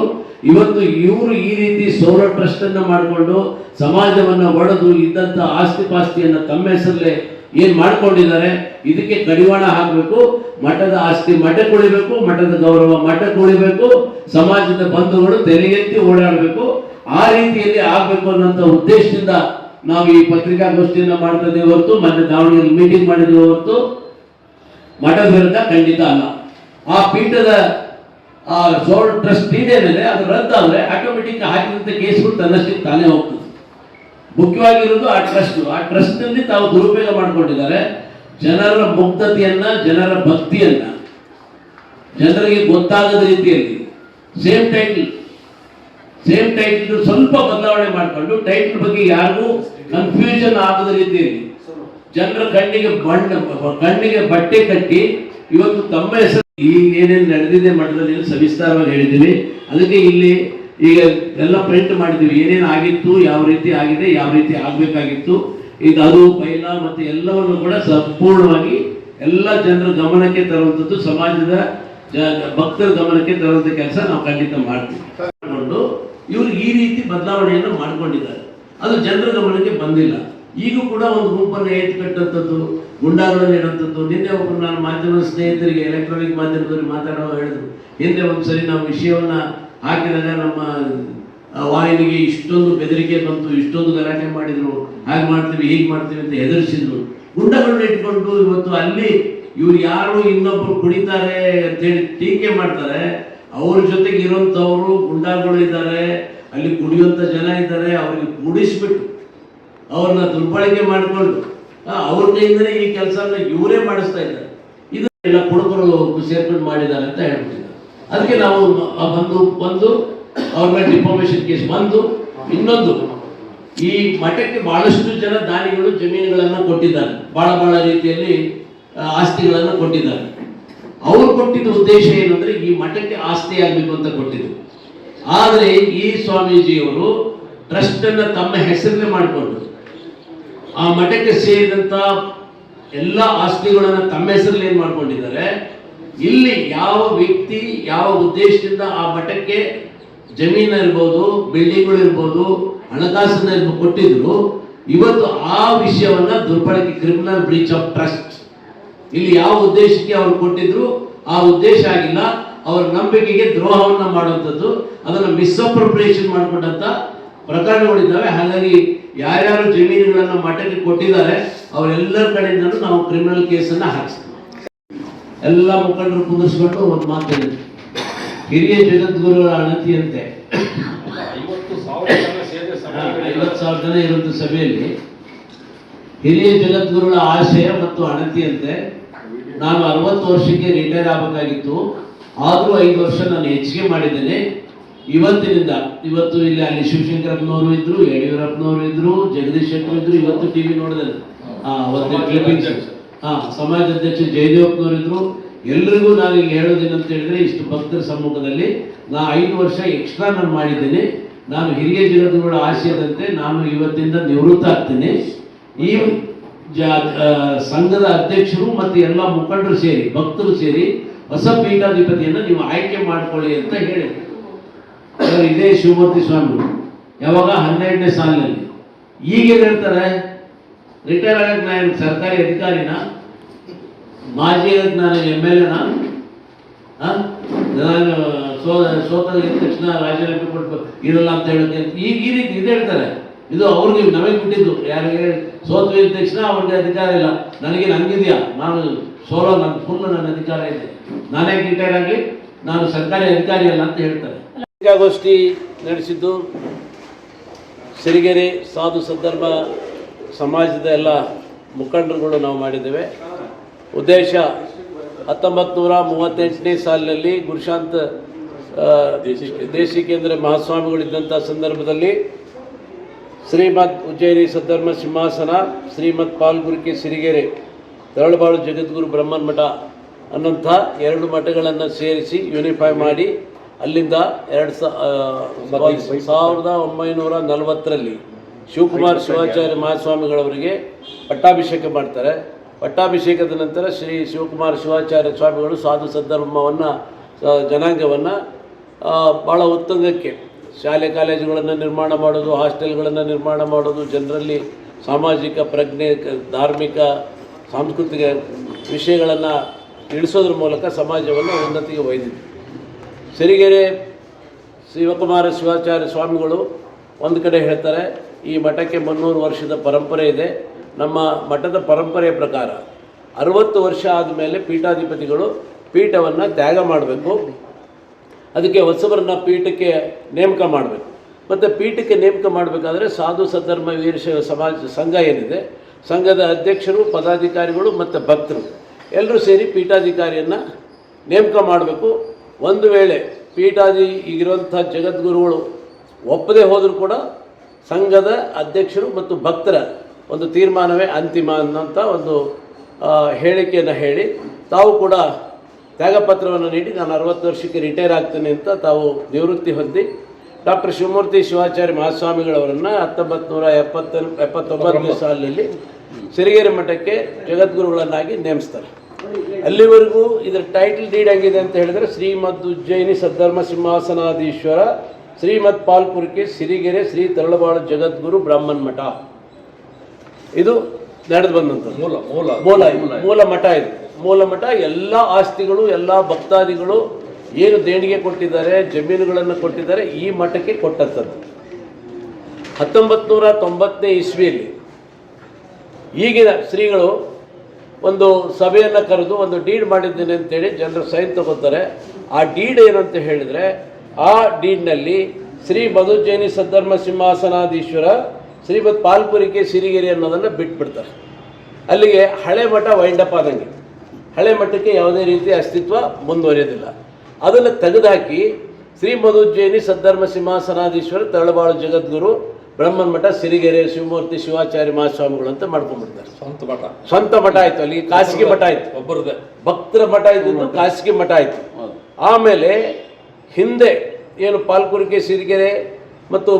ಇವತ್ತು ಇವರು ಈ ರೀತಿ ಸೌರ ಟ್ರಸ್ಟ್ ಅನ್ನ ಮಾಡಿಕೊಂಡು ಸಮಾಜವನ್ನ ಒಡೆದು ಇದ್ದಂತ ಆಸ್ತಿ ಪಾಸ್ತಿಯನ್ನ ತಮ್ಮ ಹೆಸರಲ್ಲೇ ಏನ್ ಮಾಡ್ಕೊಂಡಿದ್ದಾರೆ, ಇದಕ್ಕೆ ಕಡಿವಾಣ ಹಾಕಬೇಕು. ಮಠದ ಆಸ್ತಿ ಮಠಕ್ಕೆ ಉಳಿಬೇಕು, ಮಠದ ಗೌರವ ಮಠಕ್ಕೆ ಉಳಿಬೇಕು, ಸಮಾಜದ ಬಂಧುಗಳು ತಲೆ ಎತ್ತಿ ಓಡಾಡಬೇಕು. ಆ ರೀತಿಯಲ್ಲಿ ಆಗ್ಬೇಕು ಅನ್ನೋಂಥ ಉದ್ದೇಶದಿಂದ ನಾವು ಈ ಪತ್ರಿಕಾಗೋಷ್ಠಿಯನ್ನ ಮಾಡ್ತಾ ಇದ್ದೇವೆ ಹೊರತು, ಮತ್ತೆ ದಾವಣಗೆರೆ ಮೀಟಿಂಗ್ ಮಾಡಿದ್ದೇವೆ ಹೊರತು ಮಠದ ವಿರುದ್ಧ ಖಂಡಿತ ಅಲ್ಲ. ಆ ಪೀಠದ ಸೋಲ್ ಟ್ರಸ್ಟ್ ಏನಿದೆ ಅದು ರದ್ದಾದ್ರೆ ಆಟೋಮೆಟಿಕ್ ಹಾಕಿದಂತ ಕೇಸ್ಗಳು ತನ್ನಷ್ಟಕ್ಕೆ ತಾನೇ ಹೋಗ್ತದೆ. ಮುಖ್ಯವಾಗಿರೋದು ಆ ಟ್ರಸ್ಟ್ ನಲ್ಲಿ ತಾವು ದುರುಪಯೋಗ ಮಾಡ್ಕೊಂಡಿದ್ದಾರೆ. ಜನರ ಮುಗ್ಧತೆಯನ್ನ, ಜನರ ಭಕ್ತಿಯನ್ನ ಜನರಿಗೆ ಗೊತ್ತಾಗದ ರೀತಿಯಲ್ಲಿ ಸೇಮ್ ಟೈಟಲ್ ಸ್ವಲ್ಪ ಬದಲಾವಣೆ ಮಾಡಿಕೊಂಡು ಟೈಟಲ್ ಬಗ್ಗೆ ಯಾರಿಗೂ ಕನ್ಫ್ಯೂಷನ್ ಆಗದ ರೀತಿಯಲ್ಲಿ ಜನರ ಕಣ್ಣಿಗೆ ಬಟ್ಟೆ ಕಟ್ಟಿ ಇವತ್ತು ತಮ್ಮ ಹೆಸರು ಈಗ ಏನೇನು ನಡೆದಿದೆ ಮಠದಲ್ಲಿ ಸವಿಸ್ತಾರವಾಗಿ ಹೇಳಿದ್ದೀವಿ. ಅದಕ್ಕೆ ಇಲ್ಲಿ ಈಗ ಎಲ್ಲ ಪ್ರಿಂಟ್ ಮಾಡಿದ್ದೀವಿ, ಏನೇನು ಆಗಿತ್ತು, ಯಾವ ರೀತಿ ಆಗಿದೆ, ಯಾವ ರೀತಿ ಆಗ್ಬೇಕಾಗಿತ್ತು, ಈಗ ಅದು ಪೈಲ ಮತ್ತೆ ಎಲ್ಲವನ್ನು ಕೂಡ ಸಂಪೂರ್ಣವಾಗಿ ಎಲ್ಲ ಜನರ ಗಮನಕ್ಕೆ ತರುವಂಥದ್ದು, ಸಮಾಜದ ಭಕ್ತರ ಗಮನಕ್ಕೆ ತರುವಂಥ ಕೆಲಸ ನಾವು ಖಂಡಿತ ಮಾಡ್ತೀವಿ. ಇವರು ಈ ರೀತಿ ಬದಲಾವಣೆಯನ್ನು ಮಾಡಿಕೊಂಡಿದ್ದಾರೆ, ಅದು ಜನರ ಗಮನಕ್ಕೆ ಬಂದಿಲ್ಲ. ಈಗ ಕೂಡ ಒಂದು ಗುಂಪನ್ನು ಎತ್ತಿ ಕಟ್ಟಂಥದ್ದು, ಗುಂಡಾಗಳನ್ನು ಇಡುವಂಥದ್ದು. ನಿನ್ನೆ ಒಬ್ಬರು ನಾನು ಮಾಧ್ಯಮದ ಸ್ನೇಹಿತರಿಗೆ, ಎಲೆಕ್ಟ್ರಾನಿಕ್ ಮಾಧ್ಯಮದವರಿಗೆ ಮಾತಾಡುವಾಗ ಹೇಳಿದ್ರು, ಹಿಂದೆ ಒಂದ್ಸರಿ ನಾವು ವಿಷಯವನ್ನ ಹಾಕಿದಾಗ ನಮ್ಮ ವಾಹಿನಿಗೆ ಇಷ್ಟೊಂದು ಬೆದರಿಕೆ ಬಂತು, ಇಷ್ಟೊಂದು ಗಲಾಟೆ ಮಾಡಿದ್ರು, ಹಾಗೆ ಮಾಡ್ತೀವಿ ಹೀಗೆ ಮಾಡ್ತೀವಿ ಅಂತ ಹೆದರಿಸಿದ್ರು. ಗುಂಡಗಳನ್ನ ಇಟ್ಕೊಂಡು ಇವತ್ತು ಅಲ್ಲಿ ಇವ್ರು ಯಾರು ಇನ್ನೊಬ್ರು ಕುಡಿತಾರೆ ಅಂತೇಳಿ ಟೀಕೆ ಮಾಡ್ತಾರೆ. ಅವ್ರ ಜೊತೆಗೆ ಇರುವಂಥವ್ರು ಗುಂಡಾಗಳು ಇದ್ದಾರೆ, ಅಲ್ಲಿ ಕುಡಿಯುವಂಥ ಜನ ಇದ್ದಾರೆ. ಅವ್ರಿಗೆ ಕುಡಿಸ್ಬಿಟ್ಟು ಅವ್ರನ್ನ ದುರ್ಬಳಕೆ ಮಾಡಿಕೊಂಡು ಅವ್ರ ಕೈಯಿಂದಲೇ ಈ ಕೆಲಸನ ಇವರೇ ಮಾಡಿಸ್ತಾ ಇದ್ದಾರೆ. ಇದು ಎಲ್ಲ ಕುಡುಕರು ಸೇರ್ಕೊಂಡು ಮಾಡಿದ್ದಾರೆ ಅಂತ ಹೇಳ್ಬಿಟ್ಟಿದ್ದಾರೆ. ಅದಕ್ಕೆ ನಾವು ಬಂದು ಅವ್ರ ಮೇಲೆ ಡಿಫಾಮೇಷನ್ ಕೇಸ್ ಬಂದು, ಇನ್ನೊಂದು ಈ ಮಠಕ್ಕೆ ಬಹಳಷ್ಟು ಜನ ದಾನಿಗಳು ಜಮೀನುಗಳನ್ನ ಕೊಟ್ಟಿದ್ದಾರೆ, ಬಹಳ ರೀತಿಯಲ್ಲಿ ಆಸ್ತಿಗಳನ್ನು ಕೊಟ್ಟಿದ್ದಾರೆ. ಅವ್ರು ಕೊಟ್ಟಿದ್ದ ಉದ್ದೇಶ ಏನಂದ್ರೆ ಈ ಮಠಕ್ಕೆ ಆಸ್ತಿ ಆಗ್ಬೇಕು ಅಂತ ಕೊಟ್ಟಿದ್ರು. ಆದರೆ ಈ ಸ್ವಾಮೀಜಿಯವರು ಟ್ರಸ್ಟ್ ಅನ್ನ ತಮ್ಮ ಹೆಸರನ್ನೇ ಮಾಡಿಕೊಂಡು ಆ ಮಠಕ್ಕೆ ಸೇರಿದಂತ ಎಲ್ಲ ಆಸ್ತಿಗಳನ್ನ ತಮ್ಮ ಹೆಸರಲ್ಲಿ ಏನ್ ಮಾಡ್ಕೊಂಡಿದ್ದಾರೆ. ಇಲ್ಲಿ ಯಾವ ವ್ಯಕ್ತಿ ಯಾವ ಉದ್ದೇಶದಿಂದ ಆ ಮಠಕ್ಕೆ ಜಮೀನು ಇರ್ಬೋದು, ಬಿಲ್ಡಿಂಗ್ಗಳು ಇರ್ಬೋದು, ಹಣಕಾಸನ್ನ ಕೊಟ್ಟಿದ್ರು, ಇವತ್ತು ಆ ವಿಷಯವನ್ನ ದುರ್ಬಳಕೆ, ಕ್ರಿಮಿನಲ್ ಬ್ರೀಚ್ ಆಫ್ ಟ್ರಸ್ಟ್, ಇಲ್ಲಿ ಯಾವ ಉದ್ದೇಶಕ್ಕೆ ಅವರು ಕೊಟ್ಟಿದ್ರು ಆ ಉದ್ದೇಶ ಆಗಿಲ್ಲ, ಅವರ ನಂಬಿಕೆಗೆ ದ್ರೋಹವನ್ನ ಮಾಡುವಂಥದ್ದು, ಅದನ್ನು ಮಿಸ್ಅಪ್ರೋಪ್ರಿಯೇಷನ್ ಮಾಡಿಕೊಂಡಂತ ಪ್ರಕರಣಗಳಿದ್ದಾವೆ. ಹಾಗಾಗಿ ಯಾರ್ಯಾರು ಜಮೀನುಗಳನ್ನು ಮಠಕ್ಕೆ ಕೊಟ್ಟಿದ್ದಾರೆ ಅವರೆಲ್ಲರ ಕಡೆಯಿಂದಲೂ ನಾವು ಕ್ರಿಮಿನಲ್ ಕೇಸನ್ನು ಹಾಕಿಸ್ತೀವಿ. ಎಲ್ಲ ಮುಖಂಡರು ಕುಂದಿಸ್ಕೊಂಡು ಒಂದು ಮಾತು ಹೇಳಿದ್ರು, ಹಿರಿಯ ಜಗದ್ಗುರುಗಳ ಅಣತಿಯಂತೆ 50,000 ಜನ ಇರುವಂಥ ಸಭೆಯಲ್ಲಿ ಹಿರಿಯ ಜಗದ್ಗುರುಗಳ ಆಶಯ ಮತ್ತು ಅಣತಿಯಂತೆ ನಾನು 60 ವರ್ಷಕ್ಕೆ ರಿಟೈರ್ ಆಗಬೇಕಾಗಿತ್ತು, ಆದರೂ 5 ವರ್ಷ ನಾನು ಹೆಚ್ಚಿಗೆ ಮಾಡಿದ್ದೇನೆ. ಇವತ್ತಿನಿಂದ ಇವತ್ತು ಇಲ್ಲಿ ಅಲ್ಲಿ ಶಿವಶಂಕರಪ್ಪನವರು ಇದ್ರು, ಯಡಿಯೂರಪ್ಪನವರು ಇದ್ರು, ಜಗದೀಶ್ ಶೆಟ್ಟರ್ ಇದ್ರು. ಇವತ್ತು ಟಿವಿ ನೋಡಿದ್ರೆ ಒಂದು ಕ್ಲಿಪ್ಪಿಂಗ್ಸ್ ಸಮಾಜ ಅಧ್ಯಕ್ಷ ಜಯದೇವಪ್ಪನವರು ಇದ್ರು. ಎಲ್ರಿಗೂ ನಾನು ಇಲ್ಲಿ ಹೇಳೋದೇನಂತ ಹೇಳಿದ್ರೆ, ಇಷ್ಟು ಭಕ್ತರ ಸಮ್ಮುಖದಲ್ಲಿ ನಾ 5 ವರ್ಷ ಎಕ್ಸ್ಟ್ರಾ ನಾನು ಮಾಡಿದ್ದೇನೆ. ನಾನು ಹಿರಿಯ ಜಗದ್ಗುರುಗಳ ಆಶಯದಂತೆ ನಾನು ಇವತ್ತಿಂದ ನಿವೃತ್ತ ಆಗ್ತೇನೆ. ಈ ಸಂಘದ ಅಧ್ಯಕ್ಷರು ಮತ್ತು ಎಲ್ಲ ಮುಖಂಡರು ಸೇರಿ ಭಕ್ತರು ಸೇರಿ ಹೊಸ ಪೀಠಾಧಿಪತಿಯನ್ನು ನೀವು ಆಯ್ಕೆ ಮಾಡಿಕೊಳ್ಳಿ ಅಂತ ಹೇಳಿದ್ರು. ಇದೇ ಶಿವಮೂರ್ತಿ ಸ್ವಾಮಿಗಳು ಯಾವಾಗ 12ನೇ ಸಾಲಿನಲ್ಲಿ. ಈಗ ಹೇಳ್ತಾರೆ, ರಿಟೈರ್ ಆಗಕ್ಕೆ ನಾನು ಸರ್ಕಾರಿ ಅಧಿಕಾರಿನ, ಮಾಜಿ ಆಗಕ್ಕೆ ನಾನು MLA ನಾನು ಸೋತಾಗಿದ ತಕ್ಷಣ ರಾಜೀನಾಮೆ ಕೊಟ್ಟು ಇರಲ್ಲ ಅಂತ ಹೇಳೋಕೆ ಈಗ ಈ ರೀತಿ ಇದು ಹೇಳ್ತಾರೆ. ಇದು ಅವ್ರಿಗೆ ನಮಗೆ ಬಿಟ್ಟಿದ್ದು, ಯಾರಿಗೆ ಸೋತು ಇದ್ದ ತಕ್ಷಣ ಅವ್ರಿಗೆ ಅಧಿಕಾರ ಇಲ್ಲ. ನನಗೆ ಹಂಗಿದೆಯಾ, ನಾನು ಸೋಲೋ, ನನ್ನ ಫುಲ್ ನನ್ನ ಅಧಿಕಾರ ಇದೆ, ನಾನೇ ರಿಟೈರ್ ಆಗಲಿ, ನಾನು ಸರ್ಕಾರಿ ಅಧಿಕಾರಿ ಅಲ್ಲ ಅಂತ ಹೇಳ್ತಾರೆ. ಪತ್ರಿಕಾಗೋಷ್ಠಿ ನಡೆಸಿದ್ದು ಸಿರಿಗೆರೆ ಸಾಧು ಸಂದರ್ಭ ಸಮಾಜದ ಎಲ್ಲ ಮುಖಂಡರುಗಳು ನಾವು ಮಾಡಿದ್ದೇವೆ. ಉದ್ದೇಶ 1938ನೇ ಸಾಲಿನಲ್ಲಿ ಗುರುಶಾಂತ ದೇಶಿಕೇಂದ್ರ ಮಹಾಸ್ವಾಮಿಗಳಿದ್ದಂಥ ಸಂದರ್ಭದಲ್ಲಿ ಶ್ರೀಮದ್ ಉಜ್ಜಯಿನಿ ಸದ್ಧರ್ಮ ಸಿಂಹಾಸನ, ಶ್ರೀಮದ್ ಪಾಲ್ಗುರಿಕೆ ಸಿರಿಗೆರೆ, ತರಳಬಾಳು ಜಗದ್ಗುರು ಬ್ರಹ್ಮನ್ ಮಠ ಅನ್ನೋಂಥ 2 ಮಠಗಳನ್ನು ಸೇರಿಸಿ ಯೂನಿಫೈ ಮಾಡಿ ಅಲ್ಲಿಂದ 1940ರಲ್ಲಿ ಶಿವಕುಮಾರ ಶಿವಾಚಾರ್ಯ ಮಹಾಸ್ವಾಮಿಗಳವರಿಗೆ ಪಟ್ಟಾಭಿಷೇಕ ಮಾಡ್ತಾರೆ. ಪಟ್ಟಾಭಿಷೇಕದ ನಂತರ ಶ್ರೀ ಶಿವಕುಮಾರ ಶಿವಾಚಾರ್ಯ ಸ್ವಾಮಿಗಳು ಸಾಧು ಸದ್ಧರ್ಮವನ್ನು ಜನಾಂಗವನ್ನು ಭಾಳ ಉತ್ತುಂಗಕ್ಕೆ, ಶಾಲೆ ಕಾಲೇಜುಗಳನ್ನು ನಿರ್ಮಾಣ ಮಾಡೋದು, ಹಾಸ್ಟೆಲ್ಗಳನ್ನು ನಿರ್ಮಾಣ ಮಾಡೋದು, ಜನರಲ್ಲಿ ಸಾಮಾಜಿಕ ಪ್ರಜ್ಞೆ, ಧಾರ್ಮಿಕ ಸಾಂಸ್ಕೃತಿಕ ವಿಷಯಗಳನ್ನು ತಿಳಿಸೋದ್ರ ಮೂಲಕ ಸಮಾಜವನ್ನು ಉನ್ನತಿಗೆ ಒಯ್ದಿದೆ. ಸಿರಿಗೆರೆ ಶಿವಕುಮಾರ ಶಿವಾಚಾರ್ಯ ಸ್ವಾಮಿಗಳು ಒಂದು ಕಡೆ ಹೇಳ್ತಾರೆ, ಈ ಮಠಕ್ಕೆ 300 ವರ್ಷದ ಪರಂಪರೆ ಇದೆ. ನಮ್ಮ ಮಠದ ಪರಂಪರೆಯ ಪ್ರಕಾರ 60 ವರ್ಷ ಆದಮೇಲೆ ಪೀಠಾಧಿಪತಿಗಳು ಪೀಠವನ್ನು ತ್ಯಾಗ ಮಾಡಬೇಕು. ಅದಕ್ಕೆ ಹೊಸಬರನ್ನ ಪೀಠಕ್ಕೆ ನೇಮಕ ಮಾಡಬೇಕು. ಮತ್ತು ಪೀಠಕ್ಕೆ ನೇಮಕ ಮಾಡಬೇಕಾದ್ರೆ ಸಾಧು ಸದ್ಧರ್ಮ ವೀರಶೈವ ಸಮಾಜ ಸಂಘ ಏನಿದೆ, ಸಂಘದ ಅಧ್ಯಕ್ಷರು, ಪದಾಧಿಕಾರಿಗಳು ಮತ್ತು ಭಕ್ತರು ಎಲ್ಲರೂ ಸೇರಿ ಪೀಠಾಧಿಕಾರಿಯನ್ನು ನೇಮಕ ಮಾಡಬೇಕು. ಒಂದು ವೇಳೆ ಈಗಿರುವಂಥ ಜಗದ್ಗುರುಗಳು ಒಪ್ಪದೇ ಹೋದರೂ ಕೂಡ ಸಂಘದ ಅಧ್ಯಕ್ಷರು ಮತ್ತು ಭಕ್ತರ ಒಂದು ತೀರ್ಮಾನವೇ ಅಂತಿಮ ಅನ್ನೋಂಥ ಒಂದು ಹೇಳಿಕೆಯನ್ನು ಹೇಳಿ ತಾವು ಕೂಡ ತ್ಯಾಗಪತ್ರವನ್ನು ನೀಡಿ ನಾನು 60 ವರ್ಷಕ್ಕೆ ರಿಟೈರ್ ಆಗ್ತೇನೆ ಅಂತ ತಾವು ನಿವೃತ್ತಿ ಹೊಂದಿ ಡಾಕ್ಟರ್ ಶಿವಮೂರ್ತಿ ಶಿವಾಚಾರ್ಯ ಮಹಾಸ್ವಾಮಿಗಳವರನ್ನು 1979ನೇ ಸಾಲಿನಲ್ಲಿ ಸಿರಿಗೆರೆ ಮಠಕ್ಕೆ ಜಗದ್ಗುರುಗಳನ್ನಾಗಿ ನೇಮಿಸ್ತಾರೆ. ಅಲ್ಲಿವರೆಗೂ ಇದರ ಟೈಟಲ್ ಡೀಡ್ ಹೆಂಗಿದೆ ಅಂತ ಹೇಳಿದರೆ, ಶ್ರೀಮದ್ ಉಜ್ಜಯಿನಿ ಸದ್ಧರ್ಮ ಸಿಂಹಾಸನಾಧೀಶ್ವರ ಶ್ರೀಮದ್ ಪಾಲ್ಪುರಿಕೆ ಸಿರಿಗೆರೆ ಶ್ರೀ ತರಳಬಾಳು ಜಗದ್ಗುರು ಬ್ರಾಹ್ಮಣ ಮಠ. ಇದು ನಡೆದು ಬಂದಂಥದ್ದು ಮೂಲ ಮಠ. ಇದು ಮೂಲ ಮಠ. ಎಲ್ಲ ಆಸ್ತಿಗಳು, ಎಲ್ಲ ಭಕ್ತಾದಿಗಳು ಏನು ದೇಣಿಗೆ ಕೊಟ್ಟಿದ್ದಾರೆ, ಜಮೀನುಗಳನ್ನು ಕೊಟ್ಟಿದ್ದಾರೆ, ಈ ಮಠಕ್ಕೆ ಕೊಟ್ಟಂಥದ್ದು. 1990ನೇ ಇಸ್ವಿಯಲ್ಲಿ ಈಗಿನ ಶ್ರೀಗಳು ಒಂದು ಸಭೆಯನ್ನು ಕರೆದು ಒಂದು ಡೀಡ್ ಮಾಡಿದ್ದೇನೆ ಅಂತೇಳಿ ಜನರು ಸೈನ್ ತಗೋತಾರೆ. ಆ ಡೀಡ್ ಏನಂತ ಹೇಳಿದರೆ, ಆ ಡೀಡ್ನಲ್ಲಿ ಶ್ರೀ ಮಧುಜ್ಜಯಿನಿ ಸದ್ಧರ್ಮ ಸಿಂಹಾಸನಾಧೀಶ್ವರ ಶ್ರೀಮದ್ ಪಾಲ್ಪುರಿಕೆ ಸಿರಿಗೆರೆ ಅನ್ನೋದನ್ನು ಬಿಟ್ಬಿಡ್ತಾರೆ. ಅಲ್ಲಿಗೆ ಹಳೆ ಮಠ ವೈಂಡಪ್ ಆದಂಗೆ, ಹಳೆ ಮಠಕ್ಕೆ ಯಾವುದೇ ರೀತಿ ಅಸ್ತಿತ್ವ ಮುಂದುವರಿಯೋದಿಲ್ಲ. ಅದನ್ನು ತೆಗೆದುಹಾಕಿ ಶ್ರೀ ಮಧುಜ್ಜಯಿನಿ ಸದ್ಧರ್ಮ ಸಿಂಹಾಸನಾಧೀಶ್ವರ ತರಳಬಾಳು ಜಗದ್ಗುರು ಬ್ರಹ್ಮನ್ ಮಠ ಸಿರಿಗೆರೆ ಶಿವಮೂರ್ತಿ ಶಿವಾಚಾರ್ಯ ಮಹಾಸ್ವಾಮಿಗಳು ಅಂತ ಮಾಡ್ಕೊಂಡ್ಬಿಡ್ತಾರೆ. ಸ್ವಂತ ಮಠ ಆಯಿತು. ಅಲ್ಲಿಗೆ ಖಾಸಗಿ ಮಠ ಆಯಿತು. ಒಬ್ಬರದೇ ಭಕ್ತರ ಮಠ ಇದ್ದು ಖಾಸಗಿ ಮಠ ಆಯಿತು. ಆಮೇಲೆ ಹಿಂದೆ ಏನು ಪಾಲ್ಪುರಿಕೆ ಸಿರಿಗೆರೆ ಮತ್ತು